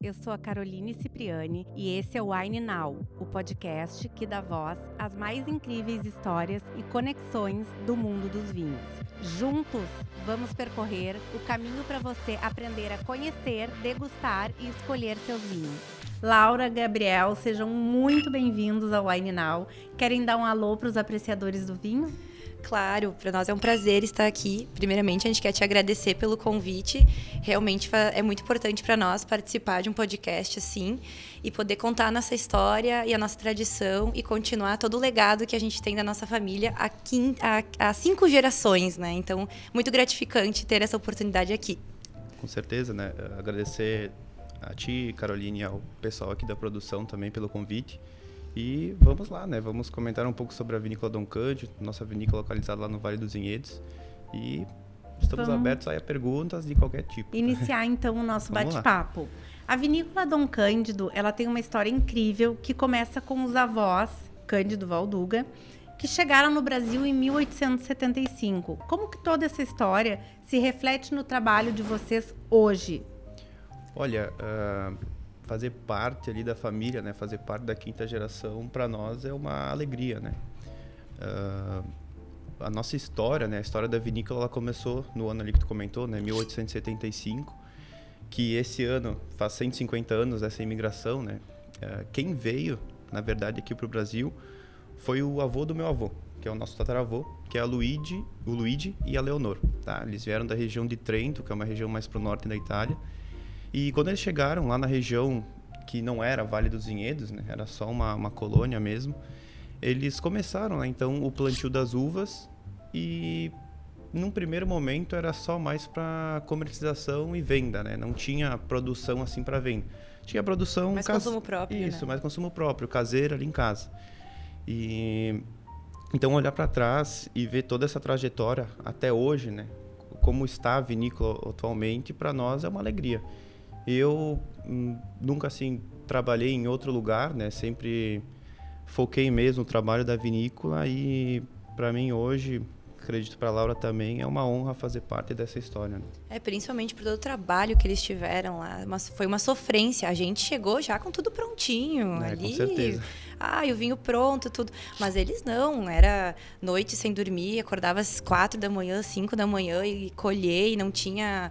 Eu sou a Caroline Cipriani e esse é o Wine Now, o podcast que dá voz às mais incríveis histórias e conexões do mundo dos vinhos. Juntos, vamos percorrer o caminho para você aprender a conhecer, degustar e escolher seus vinhos. Laura, Gabriel, sejam muito bem-vindos ao Wine Now. Querem dar um alô para os apreciadores do vinho? Claro, para nós é um prazer estar aqui. Primeiramente, a gente quer te agradecer pelo convite. Realmente é muito importante para nós participar de um podcast assim e poder contar a nossa história e a nossa tradição e continuar todo o legado que a gente tem da nossa família há 5 gerações, né? Então, muito gratificante ter essa oportunidade aqui. Com certeza, né? Agradecer a ti, Caroline, e ao pessoal aqui da produção também pelo convite. E vamos lá, né? Vamos comentar um pouco sobre a Vinícola Dom Cândido, nossa vinícola localizada lá no Vale dos Vinhedos. E estamos abertos aí a perguntas de qualquer tipo. Iniciar então o nosso bate-papo. A Vinícola Dom Cândido, ela tem uma história incrível que começa com os avós, Cândido Valduga, que chegaram no Brasil em 1875. Como que toda essa história se reflete no trabalho de vocês hoje? Olha, fazer parte ali da família, né? Fazer parte da 5ª geração, para nós é uma alegria, né? A nossa história, né? A história da vinícola, ela começou no ano ali que tu comentou, né? 1875, que esse ano faz 150 anos dessa imigração, né? Quem veio, na verdade, aqui para o Brasil foi o avô do meu avô, que é o nosso tataravô, que é o Luigi e a Leonor, tá? Eles vieram da região de Trento, que é uma região mais para o norte da Itália. E quando eles chegaram lá na região que não era Vale dos Vinhedos, né, era só uma colônia mesmo, eles começaram, né, então, o plantio das uvas e, num primeiro momento, era só mais para comercialização e venda, né? Não tinha produção assim para venda. Tinha produção... Mais consumo próprio, Isso, né? mais consumo próprio, caseiro ali em casa. E então, olhar para trás e ver toda essa trajetória até hoje, né, como está a vinícola atualmente, para nós é uma alegria. Eu nunca, assim, trabalhei em outro lugar, né? Sempre foquei mesmo no trabalho da vinícola e, para mim, hoje, acredito para a Laura também, é uma honra fazer parte dessa história, né? Principalmente por todo o trabalho que eles tiveram lá. Foi uma sofrência. A gente chegou já com tudo prontinho ali. Com certeza. E o vinho pronto, tudo. Mas eles não. Era noite sem dormir, acordava às 4 da manhã, 5 da manhã e colher, e não tinha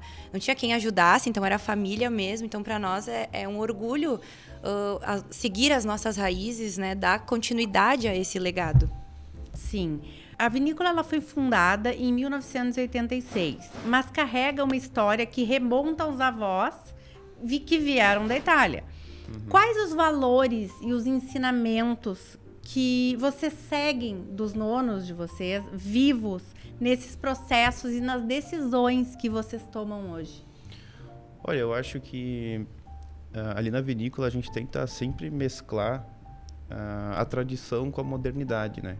quem ajudasse, então era a família mesmo. Então, para nós é um orgulho seguir as nossas raízes, né? Dar continuidade a esse legado. Sim. A vinícola ela foi fundada em 1986, mas carrega uma história que remonta aos avós que vieram da Itália. Quais os valores e os ensinamentos que vocês seguem dos nonos de vocês, vivos, nesses processos e nas decisões que vocês tomam hoje? Olha, eu acho que ali na vinícola a gente tenta sempre mesclar a tradição com a modernidade, né?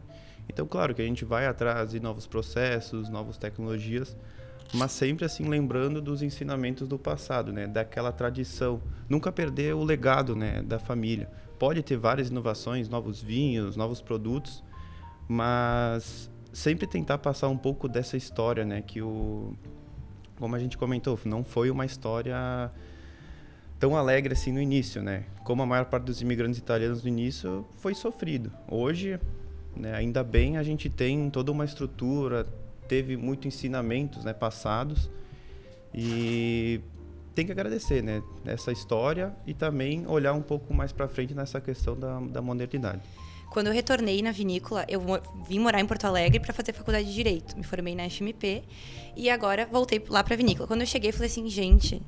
Então, claro que a gente vai atrás de novos processos, novas tecnologias, mas sempre assim lembrando dos ensinamentos do passado, né? Daquela tradição. Nunca perder o legado, né, da família. Pode ter várias inovações, novos vinhos, novos produtos, mas sempre tentar passar um pouco dessa história, né? Como a gente comentou, não foi uma história tão alegre assim no início, né? Como a maior parte dos imigrantes italianos no início foi sofrido. Hoje, né, ainda bem a gente tem toda uma estrutura, teve muitos ensinamentos, né, passados, e tem que agradecer, né, essa história e também olhar um pouco mais para frente nessa questão da modernidade. Quando eu retornei na vinícola, eu vim morar em Porto Alegre para fazer faculdade de Direito. Me formei na FMP e agora voltei lá para a vinícola. Quando eu cheguei, eu falei assim, gente,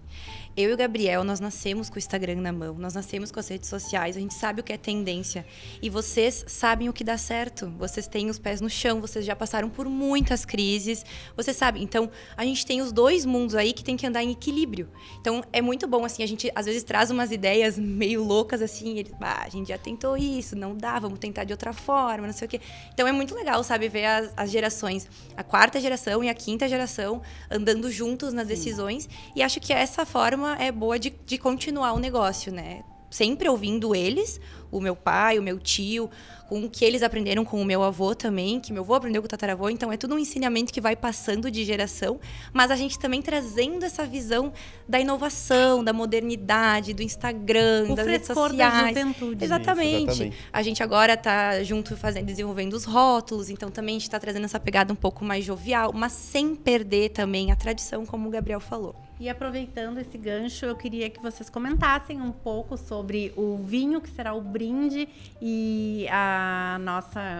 eu e o Gabriel, nós nascemos com o Instagram na mão, nós nascemos com as redes sociais, a gente sabe o que é tendência. E vocês sabem o que dá certo. Vocês têm os pés no chão, vocês já passaram por muitas crises, vocês sabem. Então, a gente tem os dois mundos aí que tem que andar em equilíbrio. Então, é muito bom, assim, a gente às vezes traz umas ideias meio loucas, assim, a gente já tentou isso, não dá, vamos tentar de outra forma, não sei o quê. Então é muito legal, sabe, ver as gerações, a 4ª geração e a 5ª geração andando juntos nas decisões. E acho que essa forma é boa de continuar o negócio, né? sempre ouvindo eles, o meu pai, o meu tio, com o que eles aprenderam com o meu avô também, que meu avô aprendeu com o tataravô. Então, é tudo um ensinamento que vai passando de geração, mas a gente também trazendo essa visão da inovação, da modernidade, do Instagram, das redes sociais. Da juventude. Exatamente. Isso, exatamente. A gente agora está junto desenvolvendo os rótulos, então também a gente está trazendo essa pegada um pouco mais jovial, mas sem perder também a tradição, como o Gabriel falou. E aproveitando esse gancho, eu queria que vocês comentassem um pouco sobre o vinho, que será o brinde, e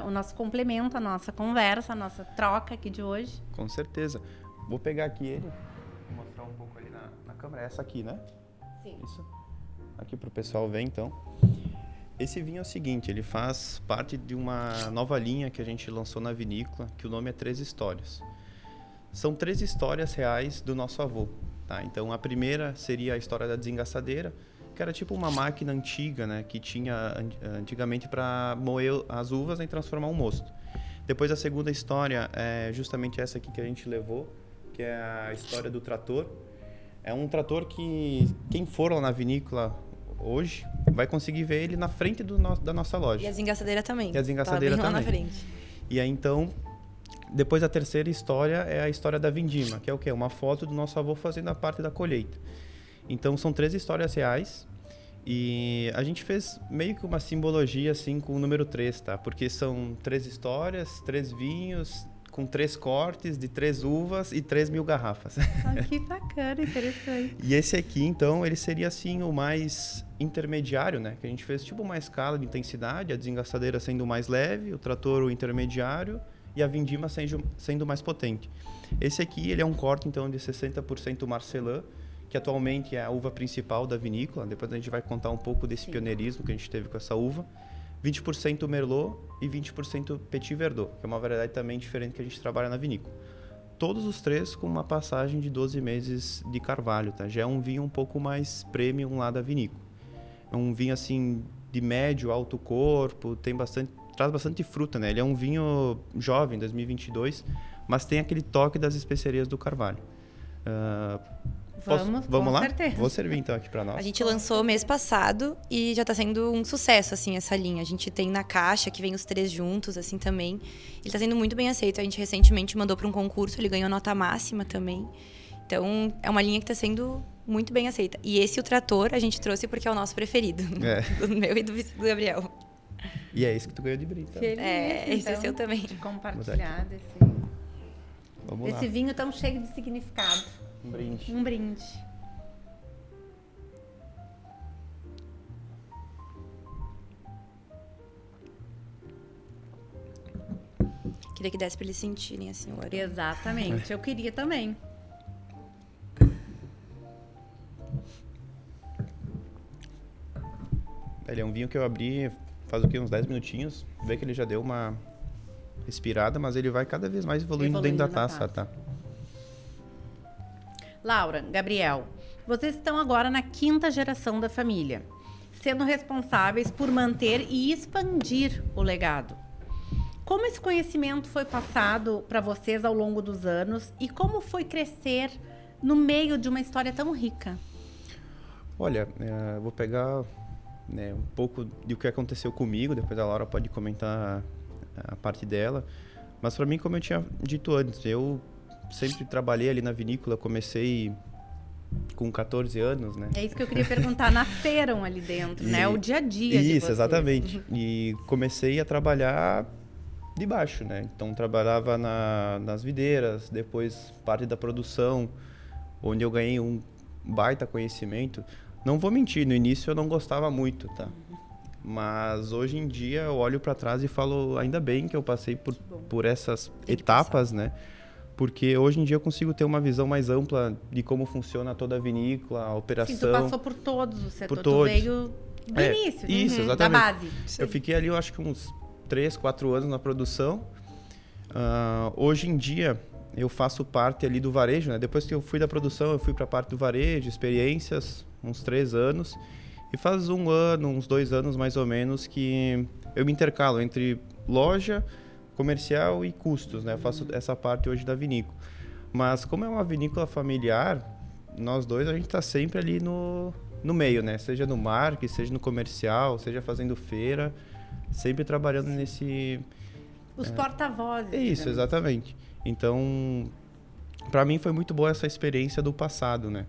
o nosso complemento, a nossa conversa, a nossa troca aqui de hoje. Com certeza. Vou pegar aqui ele, vou mostrar um pouco ali na câmera. Essa aqui, né? Sim. Isso. Aqui para o pessoal ver, então. Esse vinho é o seguinte, ele faz parte de uma nova linha que a gente lançou na vinícola, que o nome é 3 Histórias. São 3 histórias reais do nosso avô. Tá? Então, a primeira seria a história da desengaçadeira, que era tipo uma máquina antiga, né, que tinha antigamente para moer as uvas e transformar um mosto. Depois, a segunda história é justamente essa aqui que a gente levou, que é a história do trator. É um trator que quem for lá na vinícola hoje vai conseguir ver ele na frente da nossa loja. E a desengaçadeira também. E a desengaçadeira tá bem também. lá na frente. E aí, então, depois a terceira história é a história da vindima, que é o quê? Uma foto do nosso avô fazendo a parte da colheita. Então, são 3 histórias reais e a gente fez meio que uma simbologia, assim, com o número 3, tá? Porque são 3 histórias, 3 vinhos, com 3 cortes de 3 uvas e 3.000 garrafas. Ah, que bacana, interessante. E esse aqui, então, ele seria, assim, o mais intermediário, né? Que a gente fez, tipo, uma escala de intensidade, a desengaçadeira sendo o mais leve, o trator o intermediário, e a vindima sendo mais potente. Esse aqui, ele é um corte, então, de 60% Marcelin, que atualmente é a uva principal da vinícola. Depois a gente vai contar um pouco desse pioneirismo que a gente teve com essa uva. 20% Merlot e 20% Petit Verdot, que é uma variedade também diferente que a gente trabalha na vinícola. Todos os 3 com uma passagem de 12 meses de carvalho, tá? Já é um vinho um pouco mais premium lá da vinícola. É um vinho, assim, de médio, alto corpo, traz bastante fruta, né? Ele é um vinho jovem, 2022, mas tem aquele toque das especiarias do carvalho. Vamos lá? Certeza. Vou servir então aqui para nós. A gente lançou mês passado e já tá sendo um sucesso, assim, essa linha. A gente tem na caixa, que vem os 3 juntos, assim, também. Ele tá sendo muito bem aceito. A gente recentemente mandou para um concurso, ele ganhou nota máxima também. Então, é uma linha que tá sendo muito bem aceita. E esse, o trator, a gente trouxe porque é o nosso preferido. É. Do meu e do Gabriel. E é esse que tu ganhou de brinde. Tá? Esse é então, seu também. de compartilhar Vamos lá. desse vinho tão cheio de significado. Um brinde. Um brinde. Queria que desse pra eles sentirem, assim, o aroma. Exatamente, eu queria também. Ele é um vinho que eu abri faz o quê? Uns 10 minutinhos. Vê que ele já deu uma respirada, mas ele vai cada vez mais evoluindo dentro da taça, tá? Laura, Gabriel, vocês estão agora na 5ª geração da família, sendo responsáveis por manter e expandir o legado. Como esse conhecimento foi passado para vocês ao longo dos anos e como foi crescer no meio de uma história tão rica? Olha, eu vou pegar um pouco do que aconteceu comigo, depois a Laura pode comentar a parte dela. Mas para mim, como eu tinha dito antes, eu sempre trabalhei ali na vinícola, comecei com 14 anos, né? É isso que eu queria perguntar, nasceram ali dentro, né? O dia a dia de Isso, vocês. exatamente. E comecei a trabalhar de baixo, né? Então, trabalhava nas videiras, depois parte da produção, onde eu ganhei um baita conhecimento. Não vou mentir, no início eu não gostava muito, tá? Mas hoje em dia eu olho para trás e falo, ainda bem que eu passei por essas etapas, né? Porque hoje em dia eu consigo ter uma visão mais ampla de como funciona toda a vinícola, a operação. Sim, tu passou por todos os setores, por todos. Tu veio do início, isso, exatamente. da base. Eu fiquei ali, eu acho que uns 3, 4 anos na produção. Hoje em dia eu faço parte ali do varejo, né? Depois que eu fui da produção, eu fui para a parte do varejo, experiências, uns 3 anos. E faz um ano, uns 2 anos mais ou menos, que eu me intercalo entre loja, comercial e custos, né? Eu faço essa parte hoje da vinícola. Mas como é uma vinícola familiar, nós dois, a gente está sempre ali no no meio, né? Seja no marketing, seja no comercial, seja fazendo feira, sempre trabalhando nesse... Os porta-vozes. Isso, exatamente. Então, para mim foi muito boa essa experiência do passado, né?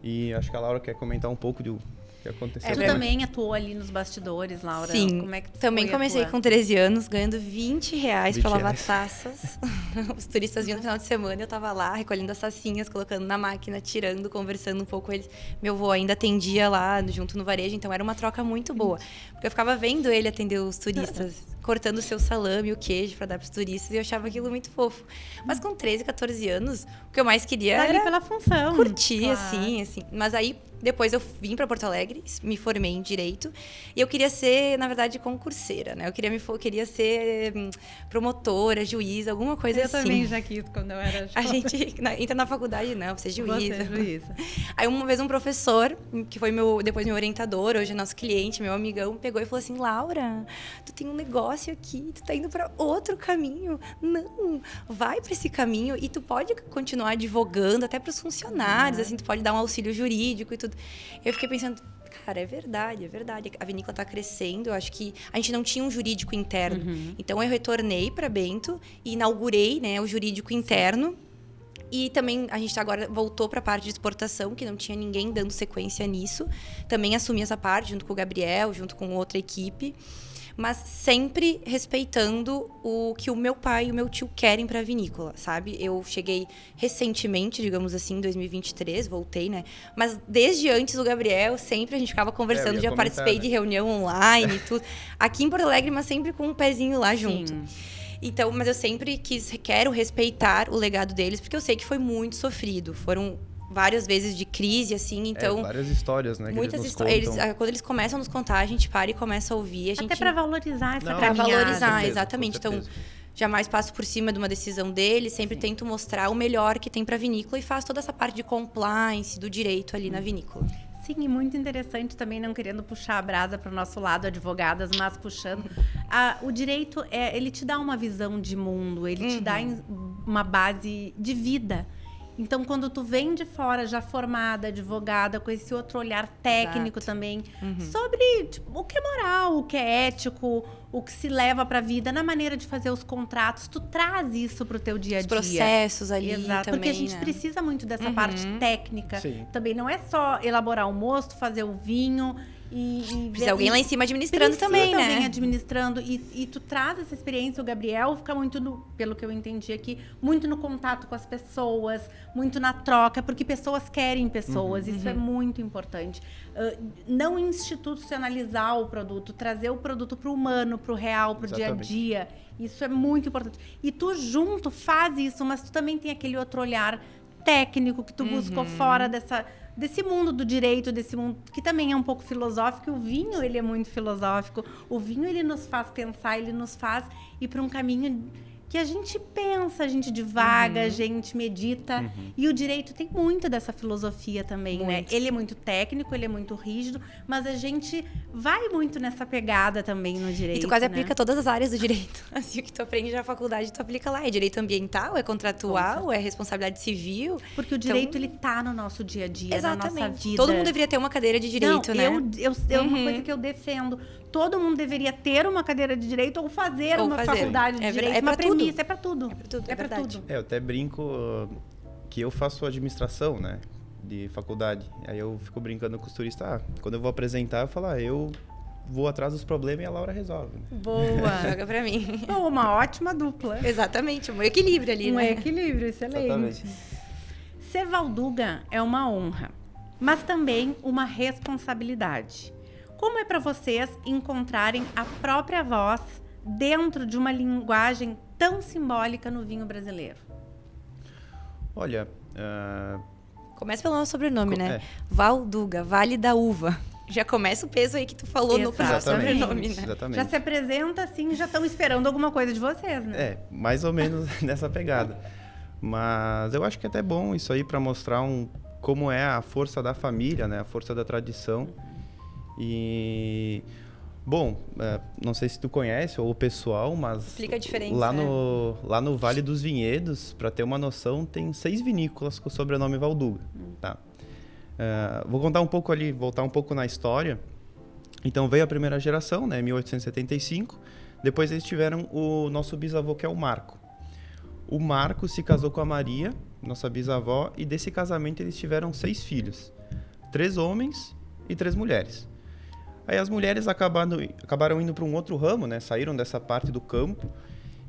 E acho que a Laura quer comentar um pouco do que aconteceu. Tu também atuou ali nos bastidores, Laura? Sim, como é que também comecei com 13 anos, ganhando R$20 pra lavar taças. Os turistas vinham no final de semana, eu tava lá, recolhendo as tacinhas, colocando na máquina, tirando, conversando um pouco com eles. Meu avô ainda atendia lá, junto no varejo, então era uma troca muito boa. Porque eu ficava vendo ele atender os turistas, cortando o seu salame, o queijo pra dar pros turistas, e eu achava aquilo muito fofo. Mas com 13, 14 anos, o que eu mais queria Tá ali era pela função. curtir, Claro. assim. Mas aí, depois eu vim pra Porto Alegre, me formei em Direito, e eu queria ser, na verdade, concurseira, né? Eu queria ser promotora, juíza, alguma coisa assim. Eu também já quis quando eu era jovem. A gente entra na faculdade, não, você é juíza. Você é juíza. Aí uma vez um professor, que foi depois meu orientador, hoje é nosso cliente, meu amigão, pegou e falou assim: Laura, tu tem um negócio aqui, tu tá indo para outro caminho. Não, vai para esse caminho e tu pode continuar advogando até para os funcionários, assim, tu pode dar um auxílio jurídico e tudo. Eu fiquei pensando, cara, é verdade. A vinícola está crescendo. Eu acho que a gente não tinha um jurídico interno. Então, eu retornei para Bento e inaugurei, né, o jurídico interno. E também a gente agora voltou para a parte de exportação, que não tinha ninguém dando sequência nisso. Também assumi essa parte junto com o Gabriel, junto com outra equipe. Mas sempre respeitando o que o meu pai e o meu tio querem para a vinícola, sabe? Eu cheguei recentemente, digamos assim, em 2023, voltei, né? Mas desde antes o Gabriel, sempre a gente ficava conversando, já participei de reunião online e tudo. Aqui em Porto Alegre, mas sempre com um pezinho lá junto. Então, mas eu sempre quero respeitar o legado deles, porque eu sei que foi muito sofrido. Foram várias vezes de crise, assim, então... várias histórias, né? Muitas histórias. Quando eles começam a nos contar, a gente para e começa a ouvir. Até para valorizar essa caminhada. Para valorizar, certeza, exatamente. Então, jamais passo por cima de uma decisão deles, sempre tento mostrar o melhor que tem para a vinícola e faço toda essa parte de compliance, do direito ali na vinícola. Sim, e muito interessante também, não querendo puxar a brasa para o nosso lado, advogadas, mas puxando. O direito, ele te dá uma visão de mundo, ele te dá uma base de vida. Então, quando tu vem de fora, já formada, advogada, com esse outro olhar técnico também, sobre o que é moral, o que é ético, o que se leva para a vida, na maneira de fazer os contratos, tu traz isso pro teu dia a dia. Os processos ali. Exato, também, porque a gente precisa muito dessa parte técnica. Sim. Também não é só elaborar o mosto, fazer o vinho precisa alguém lá em cima administrando também, né? Alguém administrando e tu traz essa experiência. O Gabriel fica muito, pelo que eu entendi aqui, muito no contato com as pessoas, muito na troca, porque pessoas querem pessoas. Isso é muito importante. Não institucionalizar o produto, trazer o produto pro humano, pro real, pro dia a dia. Isso é muito importante. E tu junto faz isso, mas tu também tem aquele outro olhar técnico que tu buscou fora desse mundo do direito, desse mundo que também é um pouco filosófico. O vinho, ele é muito filosófico. O vinho, ele nos faz pensar, ele nos faz ir para um caminho que a gente pensa, a gente divaga, a gente medita. E o direito tem muito dessa filosofia também, né? Ele é muito técnico, ele é muito rígido, mas a gente vai muito nessa pegada também no direito. E tu quase né? aplica todas as áreas do direito. Assim, o que tu aprende na faculdade, tu aplica lá. É direito ambiental, é contratual, é responsabilidade civil. Porque o direito, ele tá no nosso dia a dia, exatamente, na nossa vida. Todo mundo deveria ter uma cadeira de direito, né? É uma coisa que eu defendo. Todo mundo deveria ter uma cadeira de direito ou fazer uma faculdade de direito. É uma pra tudo. É pra tudo. É pra tudo, é pra verdade. tudo. Eu até brinco que eu faço administração, né? De faculdade. Aí eu fico brincando com os turistas. Quando eu vou apresentar, eu falo, eu vou atrás dos problemas e a Laura resolve. Né? Boa. Joga pra mim. Uma ótima dupla. Exatamente, um equilíbrio ali, né? Um equilíbrio, excelente. Exatamente. Ser Valduga é uma honra, mas também uma responsabilidade. Como é para vocês encontrarem a própria voz dentro de uma linguagem tão simbólica no vinho brasileiro? Olha... Começa pelo nosso sobrenome, né? Valduga, Vale da Uva. Já começa o peso aí que tu falou no sobrenome, né? Exatamente. Já se apresenta assim, já estão esperando alguma coisa de vocês, né? Mais ou menos nessa pegada. Mas eu acho que é até bom isso aí para mostrar como é a força da família, né? A força da tradição. E... Bom, não sei se tu conhece ou o pessoal, mas... Explica a diferença. Lá no Vale dos Vinhedos, para ter uma noção, tem 6 vinícolas com o sobrenome Valduga, tá? Vou contar um pouco ali, voltar um pouco na história. Então veio a primeira geração, né, 1875. Depois eles tiveram o nosso bisavô, que é o Marco. O Marco se casou com a Maria, nossa bisavó, e desse casamento eles tiveram 6 filhos. 3 homens e 3 mulheres. Aí as mulheres acabaram indo para um outro ramo, né? Saíram dessa parte do campo.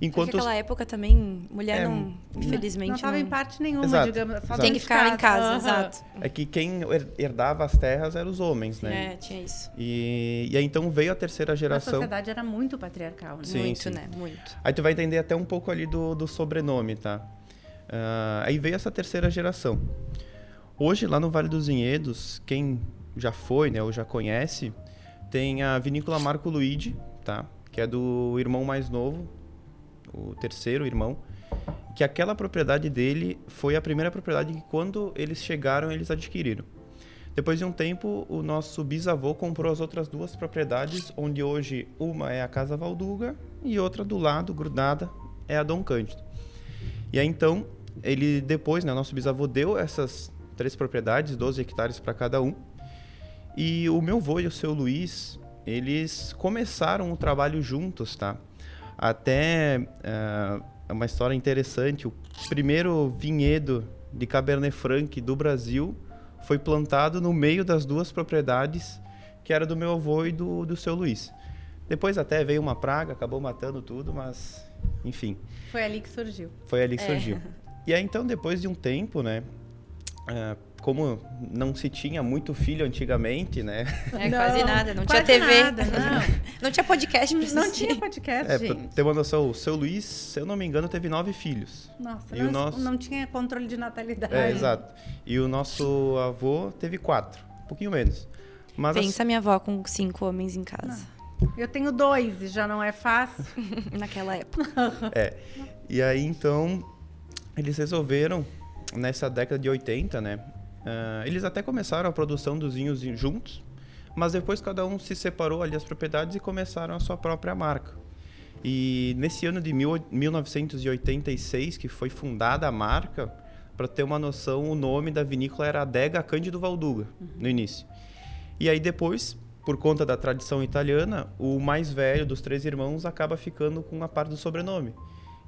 Enquanto naquela época também, mulher não, infelizmente, não estava em parte nenhuma, Exato, digamos. Só exato. tem que ficar em casa, Uhum. exato. É que quem herdava as terras eram os homens, né? Tinha isso. E aí então veio a terceira A geração. sociedade era muito patriarcal, né? Sim, Muito, sim. né? Muito. Aí tu vai entender até um pouco ali do sobrenome, tá? Aí veio essa terceira geração. Hoje, lá no Vale dos Vinhedos, quem já foi, né, ou já conhece, tem a vinícola Marco Luigi, tá? Que é do irmão mais novo, o terceiro irmão, que aquela propriedade dele foi a primeira propriedade que quando eles chegaram, eles adquiriram. Depois de um tempo, o nosso bisavô comprou as outras 2 propriedades, onde hoje uma é a Casa Valduga e outra do lado, grudada, é a Dom Cândido. E aí então, ele depois, né, nosso bisavô deu essas 3 propriedades, 12 hectares para cada um. E o meu avô e o seu Luiz, eles começaram o trabalho juntos, tá? Até uma história interessante, o primeiro vinhedo de Cabernet Franc do Brasil foi plantado no meio das 2 propriedades, que era do meu avô e do seu Luiz. Depois até veio uma praga, acabou matando tudo, mas enfim. Foi ali que surgiu. Foi ali que surgiu. E aí então, depois de um tempo, né, como não se tinha muito filho antigamente, né? Quase nada. Não tinha quase TV. Nada, Não tinha podcast pra não assistir. tinha podcast, Pra gente. ter uma noção, o seu Luiz, se eu não me engano, teve 9 filhos. Nossa, E o nosso- não tinha controle de natalidade. Exato. E o nosso avô teve 4, um pouquinho menos. Mas Pensa minha avó com 5 homens em casa. Eu tenho 2 e já não é fácil. Naquela época. E aí, então, eles resolveram, nessa década de 80, né? Eles até começaram a produção dos vinhos juntos, mas depois cada um se separou ali as propriedades e começaram a sua própria marca. E nesse ano de 1986, que foi fundada a marca, para ter uma noção, o nome da vinícola era Adega Cândido Valduga, no início. E aí depois, por conta da tradição italiana, o mais velho dos 3 irmãos acaba ficando com a parte do sobrenome.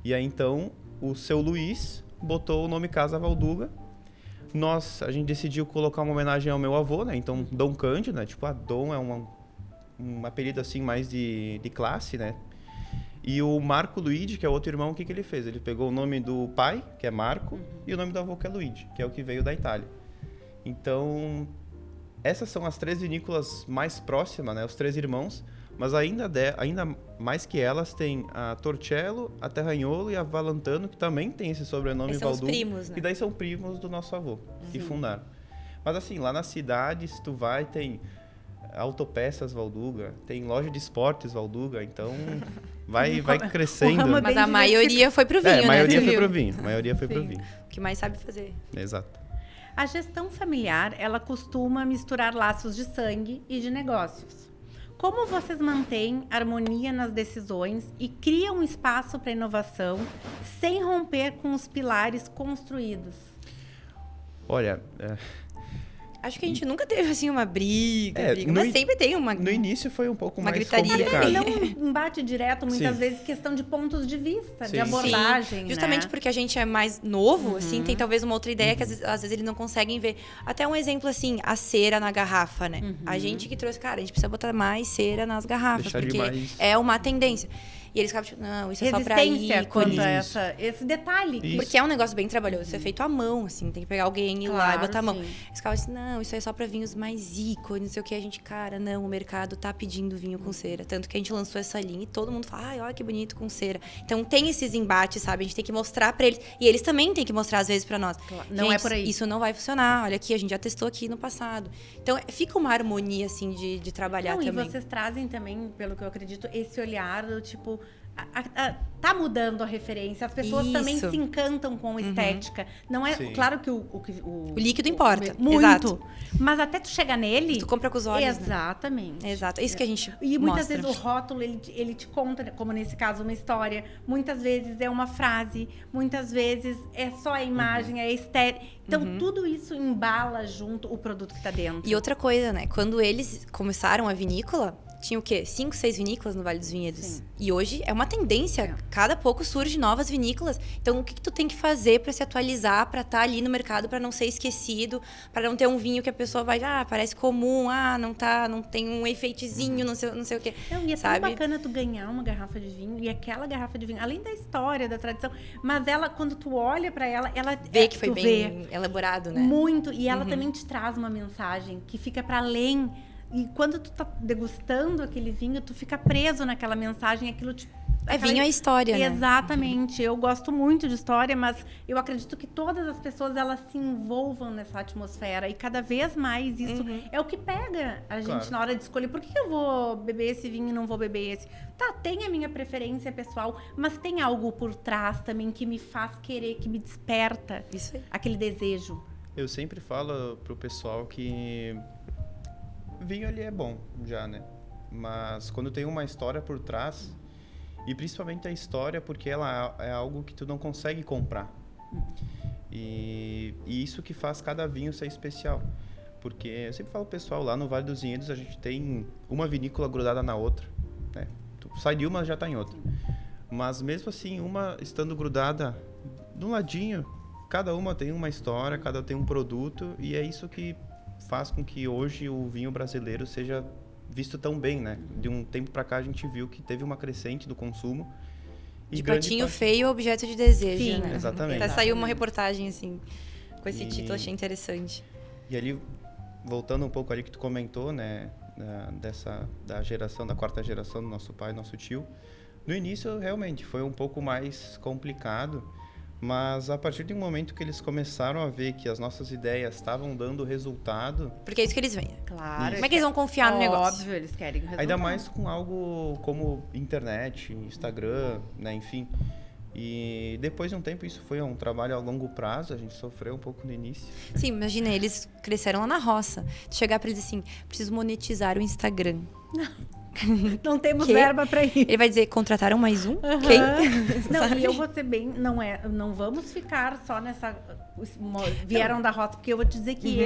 E aí então, o seu Luiz botou o nome Casa Valduga. A gente decidiu colocar uma homenagem ao meu avô, né? Então, Dom Cândido, né? Tipo, a Dom é um apelido assim mais de classe, né? E o Marco Luigi, que é outro irmão, o que ele fez? Ele pegou o nome do pai, que é Marco, e o nome do avô, que é Luigi, que é o que veio da Itália. Então, essas são as 3 vinícolas mais próximas, né? Os 3 irmãos. Mas ainda mais que elas, tem a Torcello, a Terranholo e a Valentano, que também tem esse sobrenome Esses são os Valduga. primos, né? E daí são primos do nosso avô, que fundaram. Mas assim, lá na cidade, se tu vai, tem autopeças Valduga, tem loja de esportes Valduga, então vai crescendo. ramo Mas bem a maioria foi pro vinho, a maioria né? foi Tu pro viu? vinho. A maioria foi pro Sim. vinho. O que mais sabe fazer. Exato. A gestão familiar, ela costuma misturar laços de sangue e de negócios. Como vocês mantêm harmonia nas decisões e criam espaço para inovação sem romper com os pilares construídos? Olha, Acho que a gente nunca teve, assim, uma briga, no mas in- sempre tem uma... no início foi um pouco Uma mais gritaria. complicado. Não um embate direto, muitas Sim. vezes questão de pontos de vista, Sim. de abordagem, Sim, justamente né? porque a gente é mais novo, assim, tem talvez uma outra ideia que às vezes eles não conseguem ver. Até um exemplo, assim, a cera na garrafa, né? A gente que trouxe, cara, a gente precisa botar mais cera nas garrafas, Deixar de porque mais- é uma tendência. E eles ficavam tipo, não, isso é só pra Resistência quanto ícones. a esse detalhe. Isso. Porque é um negócio bem trabalhoso, isso é feito à mão, assim, tem que pegar alguém e ir lá e Claro, botar a mão. sim. Eles ficavam assim, não, isso é só pra vinhos mais ícones, não sei o que. A gente, cara, não, o mercado tá pedindo vinho com cera. Tanto que a gente lançou essa linha e todo mundo fala, ai, olha que bonito com cera. Então tem esses embates, sabe? A gente tem que mostrar pra eles. E eles também têm que mostrar, às vezes, pra nós. Claro, não Gente, é por aí. Isso não vai funcionar. Olha aqui, a gente já testou aqui no passado. Então fica uma harmonia, assim, de trabalhar Não, também. e vocês trazem também, pelo que eu acredito, esse olhar do tipo, tá mudando a referência. As pessoas também Isso. se encantam com a estética. Não é, Sim. claro que o líquido importa. Muito. Exato. Mas até tu chegar nele... Tu compra com os olhos, né? Exatamente. Exato. É isso que a gente E muitas mostra. vezes o rótulo, ele te conta, como nesse caso, uma história. Muitas vezes é uma frase. Muitas vezes é só a imagem, é estética. Então, tudo isso embala junto o produto que tá dentro. E outra coisa, né? Quando eles começaram a vinícola, tinha o quê? 5, 6 vinícolas no Vale dos Vinhedos. Sim. E hoje é uma tendência. Cada pouco surge novas vinícolas. Então, o que tu tem que fazer para se atualizar, para estar ali no mercado, para não ser esquecido, para não ter um vinho que a pessoa vai, parece comum, não tem um efeitezinho, não sei o quê. Não, e é sabe? tão bacana tu ganhar uma garrafa de vinho, e aquela garrafa de vinho, além da história, da tradição, mas ela, quando tu olha pra ela Vê que foi tu bem elaborado, né? muito, e ela também te traz uma mensagem que fica para além. E quando tu tá degustando aquele vinho, tu fica preso naquela mensagem, aquilo te... Vinho é história, né? Exatamente. Eu gosto muito de história, mas eu acredito que todas as pessoas, elas se envolvam nessa atmosfera. E cada vez mais isso é o que pega a gente Claro. na hora de escolher. Por que eu vou beber esse vinho e não vou beber esse? Tá, tem a minha preferência pessoal, mas tem algo por trás também que me faz querer, que me desperta Isso aí. aquele desejo. Eu sempre falo pro pessoal que vinho ali é bom já, né? Mas quando tem uma história por trás, e principalmente a história porque ela é algo que tu não consegue comprar. E isso que faz cada vinho ser especial. Porque eu sempre falo pro pessoal, lá no Vale dos Vinhedos a gente tem uma vinícola grudada na outra, né? Tu sai de uma, já tá em outra. Mas mesmo assim, uma estando grudada de um ladinho, cada uma tem uma história, cada tem um produto, e é isso que faz com que hoje o vinho brasileiro seja visto tão bem, né? De um tempo para cá a gente viu que teve uma crescente do consumo. E De grande patinho parte- feio, objeto de desejo, Sim, né? exatamente. Até saiu uma reportagem, assim, com esse E- título, achei interessante. E ali, voltando um pouco ali que tu comentou, né? Da geração, da quarta geração do nosso pai, nosso tio. No início, realmente, foi um pouco mais complicado. Mas a partir de um momento que eles começaram a ver que as nossas ideias estavam dando resultado, Porque é isso que eles veem. Claro. Como é que eles vão confiar no negócio? Óbvio, eles querem o resultado. ainda mais com algo como internet, Instagram, né, enfim. E depois de um tempo, isso foi um trabalho a longo prazo, a gente sofreu um pouco no início. Sim, imagina, eles cresceram lá na roça. Chegar pra eles assim, preciso monetizar o Instagram. Não temos Quê? verba pra isso. Ele vai dizer, contrataram mais um? Quem? Não, Sabe? e eu vou ser bem, não vamos ficar só nessa, vieram da roça, porque eu vou te dizer que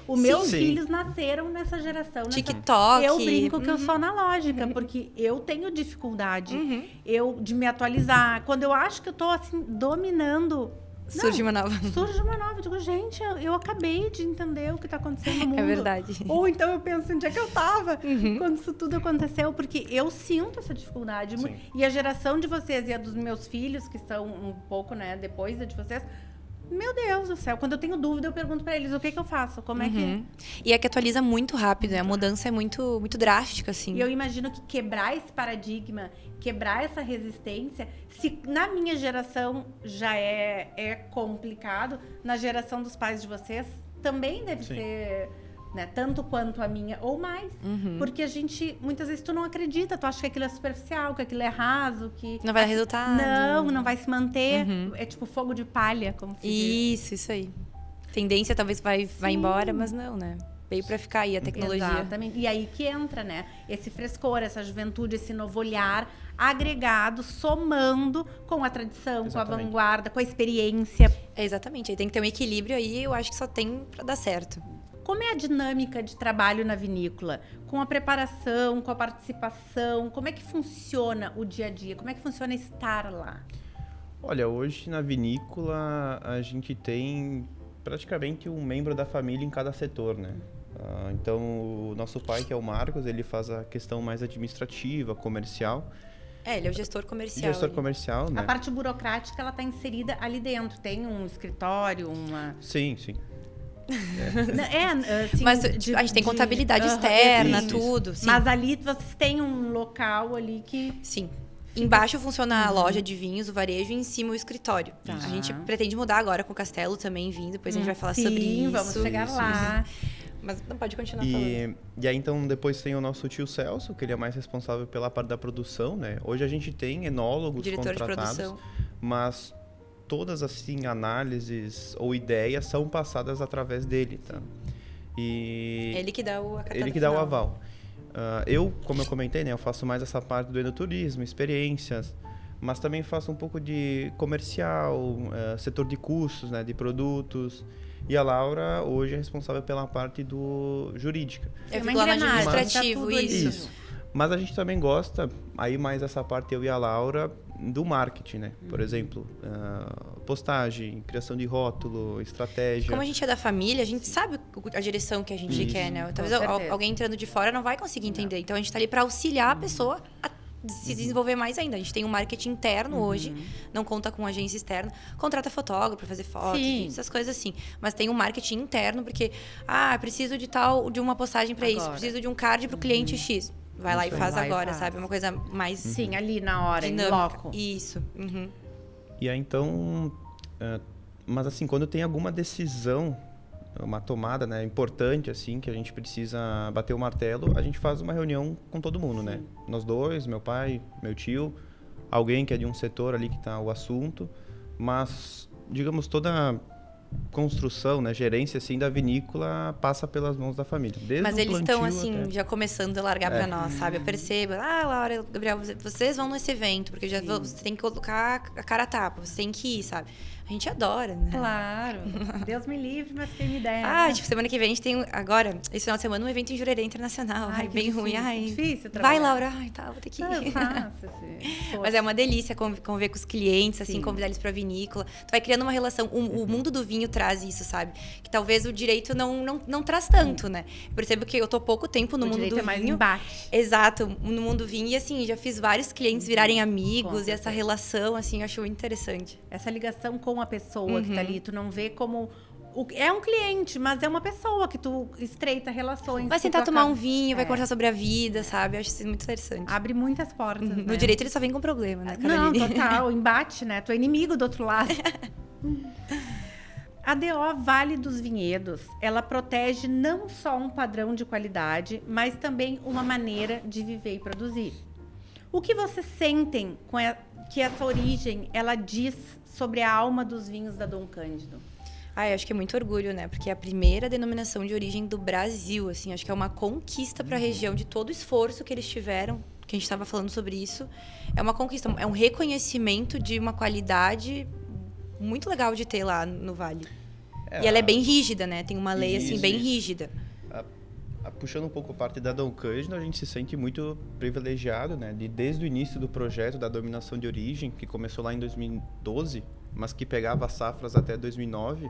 os meus Sim. filhos nasceram nessa geração. TikTok. Eu brinco que eu sou analógica, porque eu tenho dificuldade de me atualizar. Quando eu acho que eu tô assim, dominando, Surge uma nova. surge uma nova. Eu digo, gente, eu acabei de entender o que tá acontecendo no mundo. É verdade. Ou então eu penso, onde é que eu tava quando isso tudo aconteceu? Porque eu sinto essa dificuldade. Sim. E a geração de vocês e a dos meus filhos, que são um pouco, né, depois da de vocês, meu Deus do céu, quando eu tenho dúvida, eu pergunto pra eles, o que eu faço? Como é que... E é que atualiza muito rápido, né? A mudança é muito, muito drástica, assim. E eu imagino que quebrar esse paradigma, quebrar essa resistência, se na minha geração já é complicado, na geração dos pais de vocês também deve Sim. ser, né, tanto quanto a minha ou mais. Porque a gente, muitas vezes tu não acredita, tu acha que aquilo é superficial, que aquilo é raso, que... Não vai dar resultado. Não vai se manter. É tipo fogo de palha, como se diz. Isso aí. Tendência talvez vai embora, mas não, né? Veio pra ficar aí a tecnologia. Exatamente. E aí que entra, né? Esse frescor, essa juventude, esse novo olhar agregado, somando com a tradição, com a Exatamente. vanguarda, com a experiência. É, exatamente. Aí tem que ter um equilíbrio aí, eu acho que só tem pra dar certo. Como é a dinâmica de trabalho na vinícola? Com a preparação, com a participação, como é que funciona o dia a dia? Como é que funciona estar lá? Olha, hoje na vinícola a gente tem praticamente um membro da família em cada setor, né? Então, o nosso pai, que é o Marcos, ele faz a questão mais administrativa, comercial. Ele é o gestor comercial. Gestor ali. comercial, né? A parte burocrática, ela está inserida ali dentro. Tem um escritório, uma... Sim, sim. Assim, Mas a gente tem contabilidade Aham, externa, isso. tudo. Sim. Mas ali vocês têm um local ali que... Sim. Embaixo funciona a loja de vinhos, o varejo, e em cima o escritório. Tá. A gente pretende mudar agora com o Castelo também vindo, depois a gente vai falar Sim, sobre isso. vamos chegar lá. Mas não pode continuar falando. E aí, então, depois tem o nosso tio Celso, que ele é mais responsável pela parte da produção, né? Hoje a gente tem enólogos Diretor contratados, de produção. mas todas, assim, análises ou ideias são passadas através dele, tá? E Ele que dá a cartada ele que dá o final. aval. Eu, como eu comentei, né? Eu faço mais essa parte do enoturismo, experiências, mas também faço um pouco de comercial, setor de custos, né? De produtos. E a Laura, hoje, é responsável pela parte do jurídica. Eu Uma fico lá no engrenagem, administrativo, tá tudo ali. isso. Mas a gente também gosta, aí mais essa parte eu e a Laura, do marketing, né? Por exemplo, postagem, criação de rótulo, estratégia. Como a gente é da família, a gente sabe a direção que a gente Isso. quer, né? Talvez certeza. alguém entrando de fora não vai conseguir entender. Então a gente tá ali para auxiliar a pessoa a se desenvolver mais ainda. A gente tem um marketing interno hoje, não conta com agência externa. Contrata fotógrafo para fazer fotos, Sim. essas coisas assim. Mas tem um marketing interno, porque, preciso de uma postagem para isso, Agora. preciso de um card para o cliente X. Vai lá e Isso aí. faz Vai lá e agora, faz. sabe? Uma coisa mais Sim, ali na hora, em dinâmica. loco. Isso. Uhum. E aí, então... mas assim, quando tem alguma decisão, uma tomada, né, importante, assim, que a gente precisa bater o martelo, a gente faz uma reunião com todo mundo, né? Nós dois, meu pai, meu tio, alguém que é de um setor ali que tá o assunto, mas, digamos, toda construção, né, gerência, assim, da vinícola passa pelas mãos da família. Desde Mas o eles estão, plantio assim, até- já começando a largar pra nós, sabe? Eu percebo. Laura, Gabriel, vocês vão nesse evento, porque você tem que colocar a cara a tapa, você tem que ir, sabe? A gente adora, né? Claro. Deus me livre, mas quem me dera. Tipo, semana que vem a gente tem, agora, esse final de semana, um evento em Jurerê Internacional. Ai, Ai, que bem ruim. difícil, Ai, difícil vai, trabalhar. Laura. Ai, tá, vou ter que ir. Eu faço, filho. Mas é uma delícia conviver com os clientes, assim, Sim. convidar eles pra vinícola. Tu vai criando uma relação. O mundo do vinho traz isso, sabe? Que talvez o direito não traz tanto, né? Eu percebo que eu tô pouco tempo no O mundo direito do é mais vinho. embate. Exato, no mundo do vinho. E assim, já fiz vários clientes virarem amigos. Com E essa certeza. relação, assim, eu acho muito interessante. Essa ligação com a pessoa que tá ali, tu não vê como... É um cliente, mas é uma pessoa que tu estreita relações. Vai que sentar tu tomar acaba- um vinho, vai É. conversar sobre a vida, sabe? Eu acho isso muito interessante. Abre muitas portas, né? No direito ele só vem com problema, né? Não, Caroline? total, embate, né? Tu é inimigo do outro lado. A DO Vale dos Vinhedos, ela protege não só um padrão de qualidade, mas também uma maneira de viver e produzir. O que vocês sentem que essa origem, ela diz sobre a alma dos vinhos da Dom Cândido? Eu acho que é muito orgulho, né? Porque é a primeira denominação de origem do Brasil, assim. Acho que é uma conquista para a região de todo o esforço que eles tiveram, que a gente estava falando sobre isso. É uma conquista, é um reconhecimento de uma qualidade muito legal de ter lá no Vale. E ela é bem rígida, né? Tem uma lei, assim, Isso, bem isso. rígida. Puxando um pouco a parte da Dom Cândido, a gente se sente muito privilegiado, né? Desde o início do projeto da dominação de origem, que começou lá em 2012, mas que pegava as safras até 2009.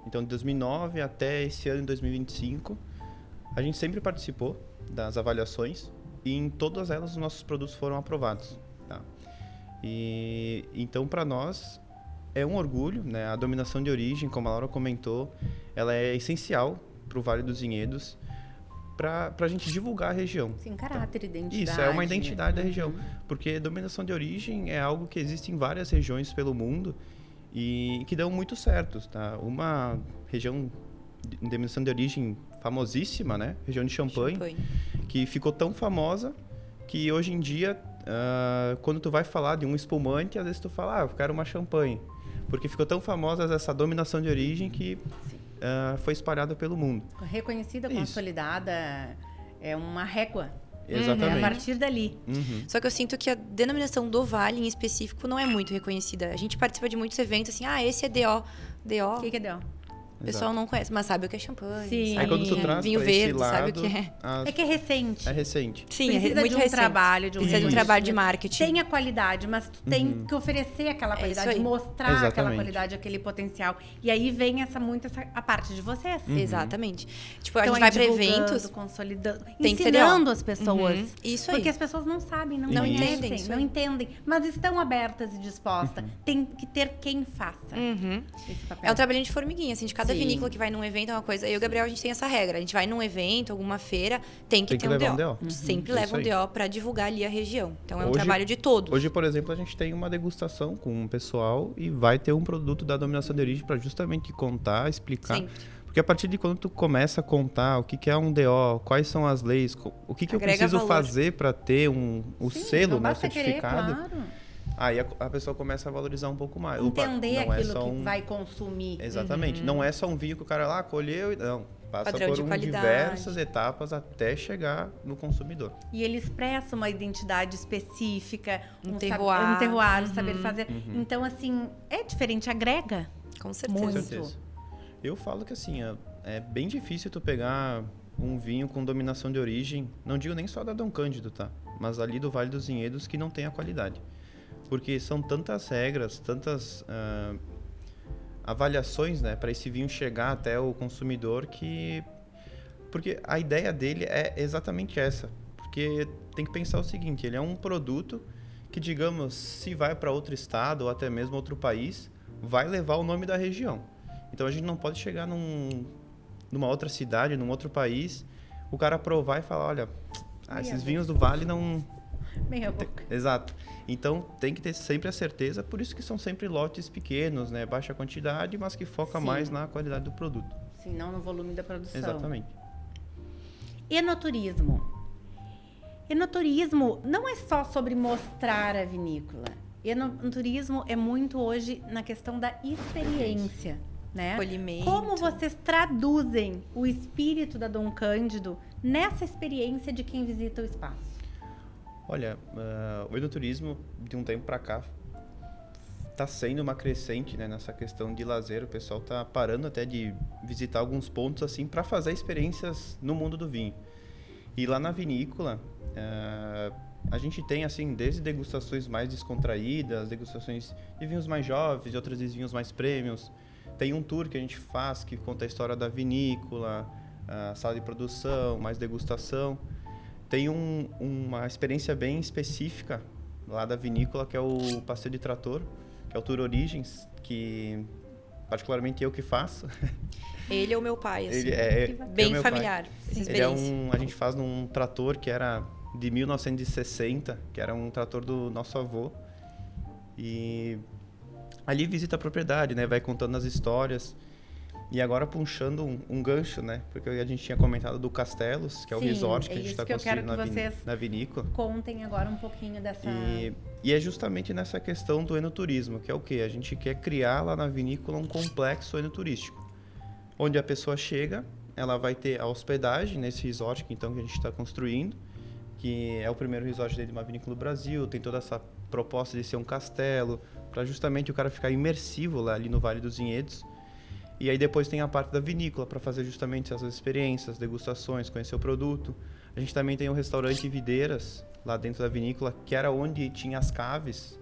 Então, de 2009 até esse ano, em 2025, a gente sempre participou das avaliações e em todas elas os nossos produtos foram aprovados. Tá? E então, para nós, é um orgulho, né? A dominação de origem, como a Laura comentou, ela é essencial para o Vale dos Vinhedos, para a gente divulgar a região. Sim, caráter, identidade. Isso, é uma identidade da né? região. Porque dominação de origem é algo que existe em várias regiões pelo mundo e que dão muito certo, tá? Uma região de dominação de origem famosíssima, né? Região de Champagne, que ficou tão famosa que hoje em dia, quando tu vai falar de um espumante, às vezes tu fala, eu quero uma champanhe. Porque ficou tão famosa essa dominação de origem que foi espalhada pelo mundo. Reconhecida, Isso. consolidada, é uma régua. Exatamente. É a partir dali. Uhum. Só que eu sinto que a denominação do Vale, em específico, não é muito reconhecida. A gente participa de muitos eventos, assim, esse é DO. O que deu? O pessoal não conhece, mas sabe o que é champanhe. Sim. Sabe Aí quando tu que é traz vinho pra esse verde, sabe o lado, que é. É que é recente. É recente. Sim, Precisa muito de um recente. trabalho, de um Precisa de um Isso. trabalho de marketing. Tem a qualidade, mas tu tem que oferecer aquela isso qualidade, aí. mostrar aquela Exatamente. qualidade, aquele potencial. E aí vem a parte de vocês. Exatamente. Tipo, a Então, gente vai aí pra divulgando, eventos. consolidando, Tem que ter ensinando DO. as pessoas. Isso aí. Porque as pessoas não sabem, não Não conhecem, entendem, isso não aí. entendem, mas estão abertas e dispostas. Tem que ter quem faça esse papel. É um trabalhinho de formiguinha, assim, de cada Sim. vinícola que vai num evento é uma coisa. Eu e o Gabriel, a gente tem essa regra. A gente vai num evento, alguma feira, tem que Tem ter que um levar DO. um DO. A gente sempre Isso leva um aí. DO pra divulgar ali a região. Então é um Hoje- trabalho de todos. Hoje, por exemplo, a gente tem uma degustação com o pessoal e vai ter um produto da dominação de origem para justamente contar, explicar. Sempre. Porque a partir de quando tu começa a contar o que é um DO, quais são as leis, o que eu Agrega preciso valor. fazer para ter o Sim, selo, não né, o basta querer, certificado, claro. aí a pessoa começa a valorizar um pouco mais. Opa, Entender não é aquilo só que vai consumir. Exatamente. Não é só um vinho que o cara lá colheu e não. Passa Padrão por de qualidade. diversas etapas até chegar no consumidor. E ele expressa uma identidade específica, Terroir. um terroir, um saber fazer. Então, assim, é diferente, agrega. Com certeza. Muito. Com certeza. Eu falo que assim, é bem difícil tu pegar um vinho com dominação de origem, não digo nem só da Dom Cândido, tá? Mas ali do Vale dos Vinhedos que não tem a qualidade. Porque são tantas regras, tantas avaliações, né, para esse vinho chegar até o consumidor porque a ideia dele é exatamente essa. Porque tem que pensar o seguinte, ele é um produto que, digamos, se vai para outro estado ou até mesmo outro país, vai levar o nome da região. Então a gente não pode chegar numa outra cidade, num outro país, o cara provar e falar, olha, esses vinhos do Vale não... Meia boca. Exato. Então tem que ter sempre a certeza, por isso que são sempre lotes pequenos, né? Baixa quantidade, mas que foca Sim. mais na qualidade do produto. Sim, não no volume da produção. Exatamente. Enoturismo. Enoturismo não é só sobre mostrar a vinícola. Enoturismo é muito hoje na questão da experiência, né? Acolhimento. Como vocês traduzem o espírito da Dom Cândido nessa experiência de quem visita o espaço? Olha, o enoturismo, de um tempo para cá, está sendo uma crescente, né, nessa questão de lazer. O pessoal está parando até de visitar alguns pontos assim para fazer experiências no mundo do vinho. E lá na vinícola, a gente tem assim desde degustações mais descontraídas, degustações de vinhos mais jovens, de outras de vinhos mais premiums. Tem um tour que a gente faz que conta a história da vinícola, a sala de produção, mais degustação. Tem uma experiência bem específica lá da vinícola, que é o passeio de trator, que é o Tour Origens, que particularmente eu que faço. Ele é o meu pai, assim. Ele é bem o meu pai. familiar, essa Ele é experiência. a gente faz num trator que era de 1960, que era um trator do nosso avô. E ali visita a propriedade, né? Vai contando as histórias. E agora puxando um gancho, né? Porque a gente tinha comentado do Castelos, que é o Sim, resort que é a gente isso está que eu quero construindo que vocês na vinícola. Contem agora um pouquinho dessa... E é justamente nessa questão do enoturismo, que é o quê? A gente quer criar lá na vinícola um complexo enoturístico, onde a pessoa chega, ela vai ter a hospedagem nesse resort que a gente está construindo, que é o primeiro resort de uma vinícola do Brasil, tem toda essa proposta de ser um castelo, para justamente o cara ficar imersivo lá ali no Vale dos Vinhedos. E aí depois tem a parte da vinícola, para fazer justamente essas experiências, degustações, conhecer o produto. A gente também tem um restaurante Videiras, lá dentro da vinícola, que era onde tinha as caves.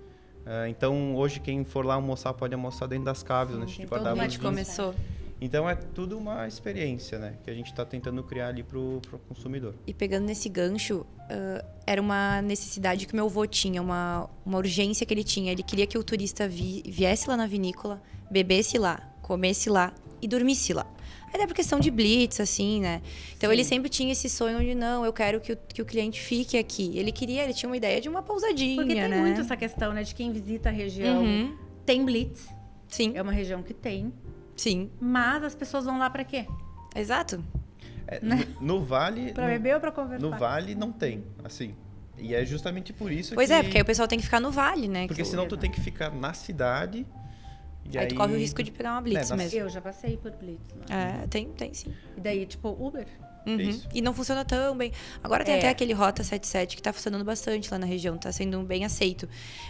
Então, hoje, quem for lá almoçar, pode almoçar dentro das caves, onde a gente tem guardava todo A os gente vinhos. começou. Então, é tudo uma experiência, né? Que a gente está tentando criar ali pro consumidor. E pegando nesse gancho, era uma necessidade que meu avô tinha, uma urgência que ele tinha. Ele queria que o turista viesse lá na vinícola, bebesse lá, comesse lá e dormisse lá. Até por questão de blitz, assim, né? Então, ele sempre tinha esse sonho de, não, eu quero que o cliente fique aqui. Ele tinha uma ideia de uma pousadinha, Porque tem né? muito essa questão, né? De quem visita a região. Uhum. Tem blitz. Sim, É uma região que tem. sim. Mas as pessoas vão lá pra quê? Exato. No Vale... Pra beber ou pra conversar? No Vale não tem, assim. E é justamente por isso Pois que... é, porque aí o pessoal tem que ficar no vale, né? Porque senão tu tem que ficar na cidade... E aí tu corre o risco de pegar uma blitz nas- mesmo. Eu já passei por blitz. Né? Tem sim. E daí, tipo, Uber? Uhum. Isso. E não funciona tão bem. Agora tem É. até aquele Rota 77 que tá funcionando bastante lá na região, tá sendo bem aceito.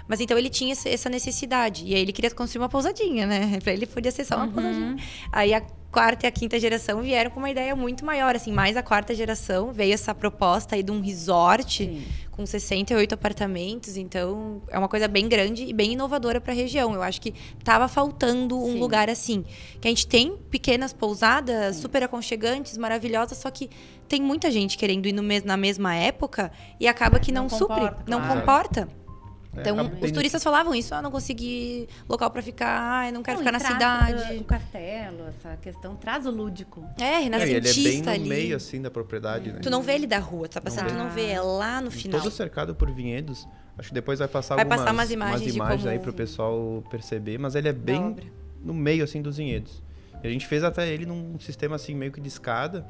Mas então ele tinha essa necessidade. E aí ele queria construir uma pousadinha, né? Pra ele podia ser só uma pousadinha. Aí a quarta e a quinta geração vieram com uma ideia muito maior, assim, mais a quarta geração veio essa proposta aí de um resort Sim. com 68 apartamentos, então é uma coisa bem grande e bem inovadora para a região. Eu acho que tava faltando um Sim. lugar assim, que a gente tem pequenas pousadas super aconchegantes, maravilhosas, só que tem muita gente querendo ir na mesma época e acaba que Não não supre, comporta, não claro. comporta. Então, acaba os tendo- turistas falavam isso, não consegui local para ficar, não quero Não, ficar e na traz, cidade. O castelo, essa questão, traz o lúdico. É, E ele é renascentista bem no ali. meio, assim, da propriedade, né? Tu não vê ele da rua, tu tá passando, vê. tu não vê, é lá no final. Todo cercado por vinhedos. Acho que depois vai passar Vai passar umas imagens de como- aí pro pessoal perceber, mas ele é Da bem obra. no meio, assim, dos vinhedos. E a gente fez até ele num sistema assim meio que de escada,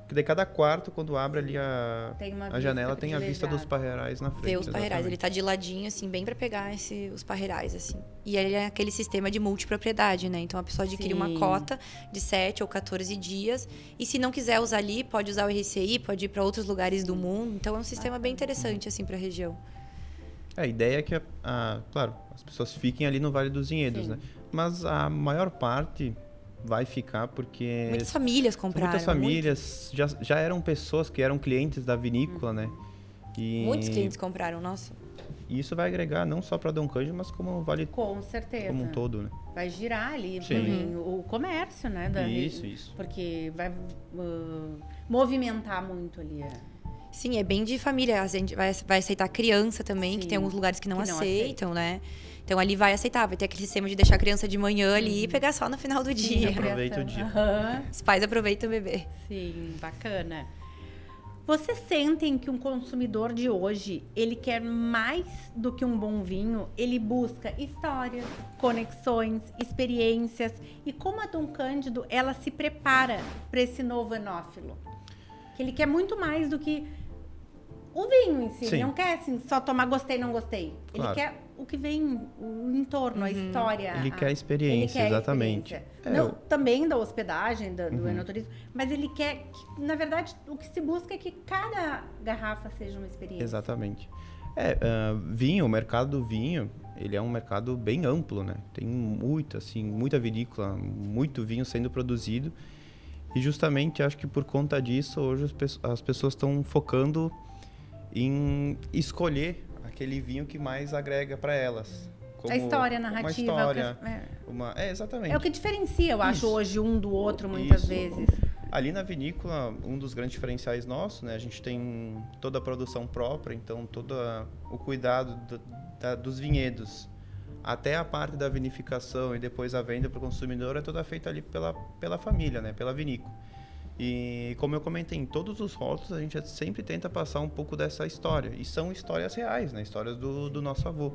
que daí cada quarto, quando abre ali a janela, tem a vista dos parreirais na frente. Vê os parreirais, ele tá de ladinho, assim, bem pra pegar os parreirais, assim. E ele é aquele sistema de multipropriedade, né? Então a pessoa adquire uma cota de 7 ou 14 dias, e se não quiser usar ali, pode usar o RCI, pode ir pra outros lugares do mundo. Então é um sistema bem interessante, assim, pra região. A ideia é que, claro, as pessoas fiquem ali no Vale dos Vinhedos, né? Mas a maior parte vai ficar porque... Muitas famílias compraram. Muitas famílias já eram pessoas que eram clientes da vinícola, né? E muitos clientes compraram, nossa. E isso vai agregar não só para Dom Cândido, mas como o Vale com certeza. Como um todo, né? Vai girar ali também o comércio, né? Isso. Porque vai movimentar muito ali. Sim, é bem de família. A gente vai aceitar criança também, que tem alguns lugares que não aceitam, né? Então ali vai aceitar, vai ter aquele sistema de deixar a criança de manhã ali e pegar só no final do dia. Aproveita o dia. Os pais aproveitam o bebê. Sim, bacana. Vocês sentem que um consumidor de hoje, ele quer mais do que um bom vinho? Ele busca histórias, conexões, experiências. E como a Dom Cândido, ela se prepara para esse novo enófilo? Que ele quer muito mais do que o vinho em si. Ele não quer assim, só tomar gostei, não gostei. Claro. Ele quer o que vem, o entorno, a história. Ele quer a experiência, exatamente. Também da hospedagem, do enoturismo, mas ele quer, que, na verdade, o que se busca é que cada garrafa seja uma experiência. Exatamente. Vinho, o mercado do vinho, ele é um mercado bem amplo, né? Tem muita vinícola, muito vinho sendo produzido. E justamente, acho que por conta disso, hoje as pessoas estão focando em escolher aquele vinho que mais agrega para elas. A história, a narrativa. Uma história. Exatamente. É o que diferencia, eu acho, hoje um do outro, muitas vezes. Ali na vinícola, um dos grandes diferenciais nossos, né? A gente tem toda a produção própria, então todo o cuidado dos vinhedos, até a parte da vinificação e depois a venda para o consumidor é toda feita ali pela família, né? Pela vinícola. E como eu comentei, em todos os rótulos a gente sempre tenta passar um pouco dessa história. E são histórias reais, né? Histórias do nosso avô.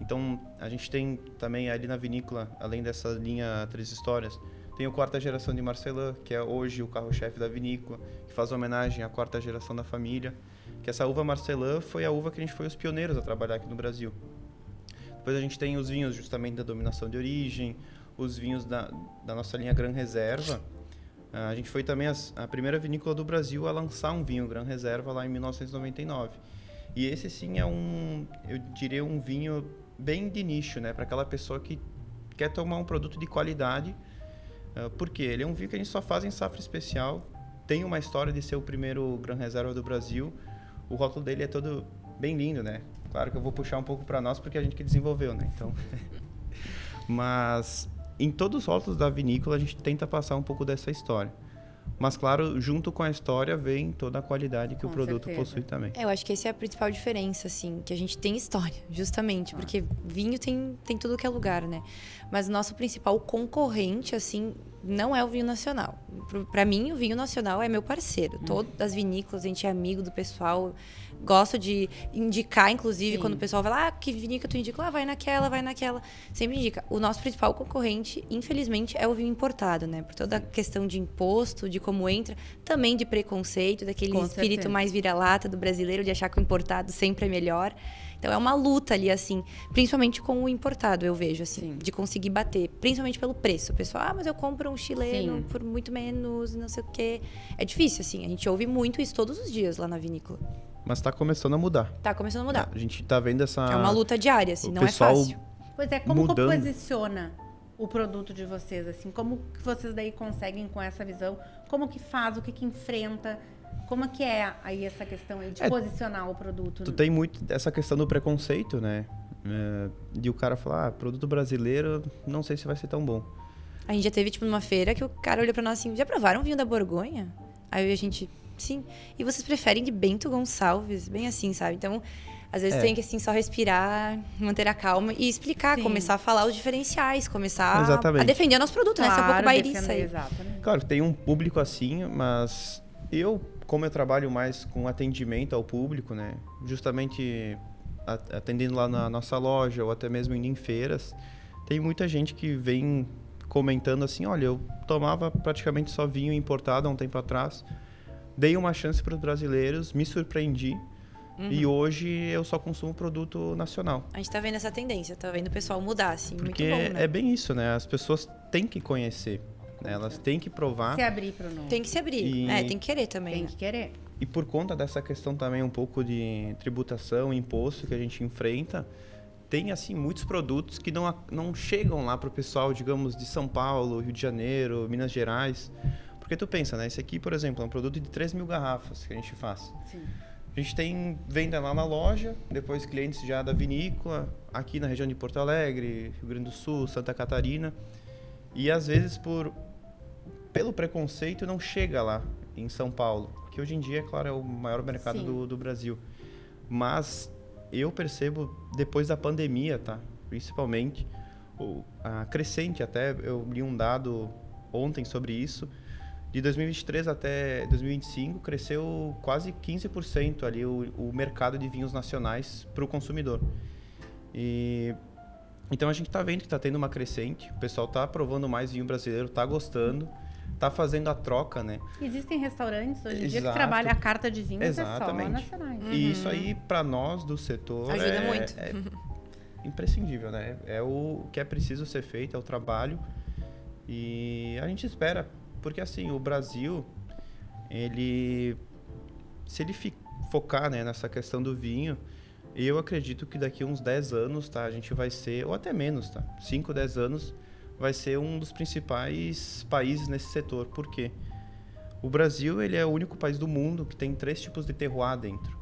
Então, a gente tem também ali na vinícola, além dessa linha Três Histórias, tem a quarta geração de Marcelin, que é hoje o carro-chefe da vinícola, que faz homenagem à quarta geração da família. Que essa uva Marcelin foi a uva que a gente foi os pioneiros a trabalhar aqui no Brasil. Depois a gente tem os vinhos justamente da denominação de origem, os vinhos da nossa linha Gran Reserva. A gente foi também a primeira vinícola do Brasil a lançar um vinho Gran Reserva lá em 1999. E esse sim é eu diria um vinho bem de nicho, né? Para aquela pessoa que quer tomar um produto de qualidade. Porque ele é um vinho que a gente só faz em safra especial. Tem uma história de ser o primeiro Gran Reserva do Brasil. O rótulo dele é todo bem lindo, né? Claro que eu vou puxar um pouco para nós porque a gente que desenvolveu, né? Então, mas em todos os rótulos da vinícola a gente tenta passar um pouco dessa história. Mas, claro, junto com a história vem toda a qualidade que o produto possui também. Eu acho que essa é a principal diferença, assim, que a gente tem história, justamente, porque vinho tem tudo que é lugar, né? Mas o nosso principal concorrente, assim, não é o vinho nacional. Para mim, o vinho nacional é meu parceiro. Todas as vinícolas, a gente é amigo do pessoal. Gosto de indicar, inclusive, quando o pessoal vai lá, que vinícola tu indica? Vai naquela. Sempre indica. O nosso principal concorrente, infelizmente, é o vinho importado, né? Por toda a questão de imposto, de como entra, também de preconceito, daquele espírito mais vira-lata do brasileiro, de achar que o importado sempre é melhor. Então, é uma luta ali, assim, principalmente com o importado, eu vejo, assim, de conseguir bater, principalmente pelo preço. O pessoal, mas eu compro um chileno por muito menos, não sei o quê. É difícil, assim, a gente ouve muito isso todos os dias lá na vinícola. Mas está começando a mudar. Tá começando a mudar. A gente está vendo essa... É uma luta diária, assim, não é fácil. Pois é, como posiciona o produto de vocês, assim? Como que vocês daí conseguem com essa visão? Como que faz? O que enfrenta? Como que é aí essa questão aí de posicionar o produto? Tu tem muito essa questão do preconceito, né? De o cara falar, produto brasileiro, não sei se vai ser tão bom. A gente já teve, tipo, numa feira que o cara olhou pra nós assim, já provaram vinho da Borgonha? Aí a gente, sim. E vocês preferem de Bento Gonçalves? Bem assim, sabe? Então, às vezes tem que, assim, só respirar, manter a calma e explicar, começar a falar os diferenciais, começar a defender o nosso produto, né? Ser um pouco bairrista aí. Claro, tem um público assim, mas como eu trabalho mais com atendimento ao público, né? Justamente atendendo lá na nossa loja ou até mesmo indo em feiras, tem muita gente que vem comentando assim, olha, eu tomava praticamente só vinho importado há um tempo atrás, dei uma chance para os brasileiros, me surpreendi, e hoje eu só consumo produto nacional. A gente tá vendo essa tendência, tá vendo o pessoal mudar, assim, Porque muito bom, né? é bem isso, né? As pessoas têm que conhecer, né? Elas têm que provar. Se abrir para o novo. Tem que se abrir, tem que querer também, Tem né? que querer. E por conta dessa questão também um pouco de tributação, imposto que a gente enfrenta, tem assim muitos produtos que não chegam lá para o pessoal, digamos, de São Paulo, Rio de Janeiro, Minas Gerais. Porque tu pensa, né? Esse aqui, por exemplo, é um produto de 3 mil garrafas que a gente faz. Sim. A gente tem venda lá na loja, depois clientes já da vinícola, aqui na região de Porto Alegre, Rio Grande do Sul, Santa Catarina. E às vezes pelo preconceito não chega lá em São Paulo, que hoje em dia, é claro, é o maior mercado do Brasil. Mas eu percebo, depois da pandemia, tá? Principalmente, a crescente até, eu li um dado ontem sobre isso, de 2023 até 2025, cresceu quase 15% ali o mercado de vinhos nacionais para o consumidor. Então a gente está vendo que está tendo uma crescente, o pessoal está provando mais vinho brasileiro, está gostando, está fazendo a troca, né? Existem restaurantes hoje em dia que Exato. trabalham a carta de vinhos Exatamente. é só nacionais. E isso aí, para nós do setor, Ajuda muito. é imprescindível, né? É o que é preciso ser feito, é o trabalho. E a gente espera, porque assim, o Brasil, se ele focar, né, nessa questão do vinho, eu acredito que daqui a uns 10 anos, tá, a gente vai ser, ou até menos, tá, 5, 10 anos, vai ser um dos principais países nesse setor. Por quê? O Brasil, ele é o único país do mundo que tem 3 tipos de terroir dentro.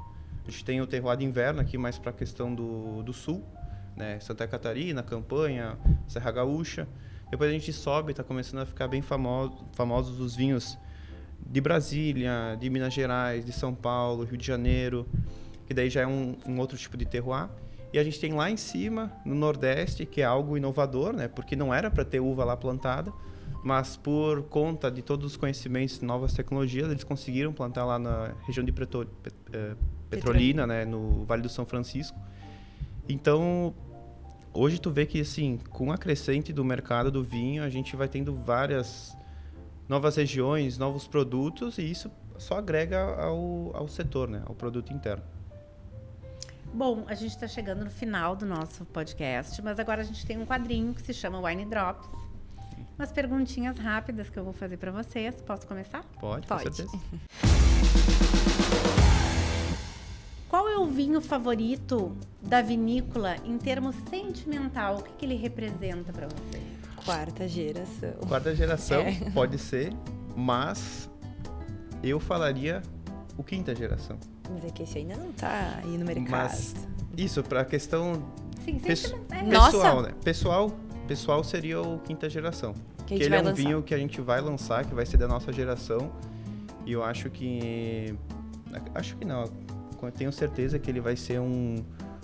A gente tem o terroir de inverno aqui, mais para a questão do sul, né, Santa Catarina, Campanha, Serra Gaúcha. Depois a gente sobe, está começando a ficar bem famosos os vinhos de Brasília, de Minas Gerais, de São Paulo, Rio de Janeiro, que daí já é um outro tipo de terroir. E a gente tem lá em cima, no Nordeste, que é algo inovador, né? Porque não era para ter uva lá plantada, mas por conta de todos os conhecimentos e novas tecnologias, eles conseguiram plantar lá na região de Petrolina, né? No Vale do São Francisco. Então, hoje tu vê que, assim, com a crescente do mercado do vinho, a gente vai tendo várias novas regiões, novos produtos, e isso só agrega ao setor, né? Ao produto interno. Bom, a gente está chegando no final do nosso podcast, mas agora a gente tem um quadrinho que se chama Wine Drops. Umas perguntinhas rápidas que eu vou fazer para vocês. Posso começar? Pode, com certeza. Qual é o vinho favorito da vinícola em termos sentimental? O que ele representa para vocês? Quarta geração. Quarta geração, pode ser, mas eu falaria o quinta geração. Mas é que esse ainda não tá aí no mercado. Mas isso, para a questão sentimental. pessoal, né? Pessoal seria o quinta geração. Que ele é um lançar. vinho que a gente vai lançar, que vai ser da nossa geração. E eu acho que não, eu tenho certeza que ele vai ser um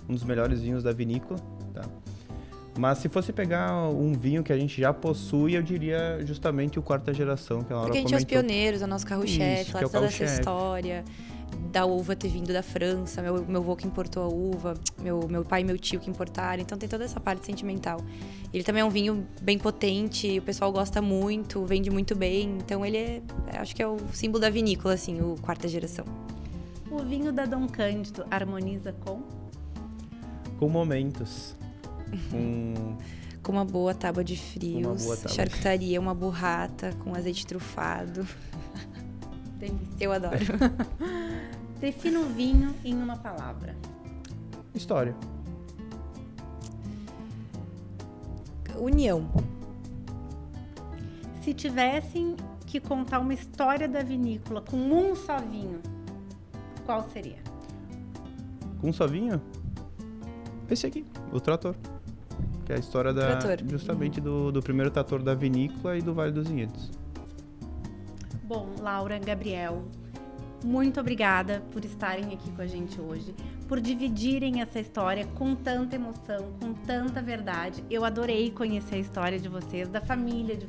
dos melhores vinhos da vinícola, tá? Mas se fosse pegar um vinho que a gente já possui, eu diria justamente o quarta geração, que a Laura Porque a gente é os comentou. pioneiros, é o nosso carro-chefe, Isso, lá que é o toda essa carro-chefe. história da uva ter vindo da França, meu avô que importou a uva, meu pai e meu tio que importaram, então tem toda essa parte sentimental. Ele também é um vinho bem potente, o pessoal gosta muito, vende muito bem, então ele acho que é o símbolo da vinícola, assim, o quarta geração. O vinho da Dom Cândido harmoniza com? Com momentos. Com uma boa tábua de frios, charcutaria, uma burrata com azeite trufado. Delícia. Eu adoro. Defina o vinho em uma palavra. História. União. Se tivessem que contar uma história da vinícola com um só vinho, qual seria? Com um só vinho? Esse aqui, o Trator. Que é a história justamente do primeiro trator da vinícola e do Vale dos Vinhedos. Bom, Laura, Gabriel, muito obrigada por estarem aqui com a gente hoje, por dividirem essa história com tanta emoção, com tanta verdade. Eu adorei conhecer a história de vocês, da família de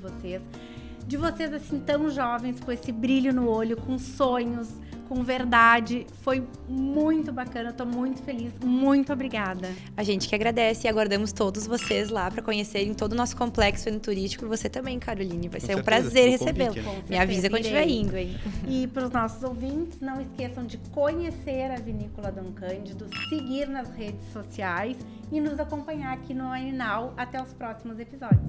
vocês assim tão jovens, com esse brilho no olho, com sonhos, com verdade. Foi muito bacana, eu tô muito feliz. Muito obrigada. A gente que agradece e aguardamos todos vocês lá para conhecerem todo o nosso complexo turístico. E você também, Caroline. Vai ser um prazer recebê-lo. Me avisa quando estiver indo, hein? E para os nossos ouvintes, não esqueçam de conhecer a Vinícola Dom Cândido, seguir nas redes sociais e nos acompanhar aqui no Wine Now. Até os próximos episódios.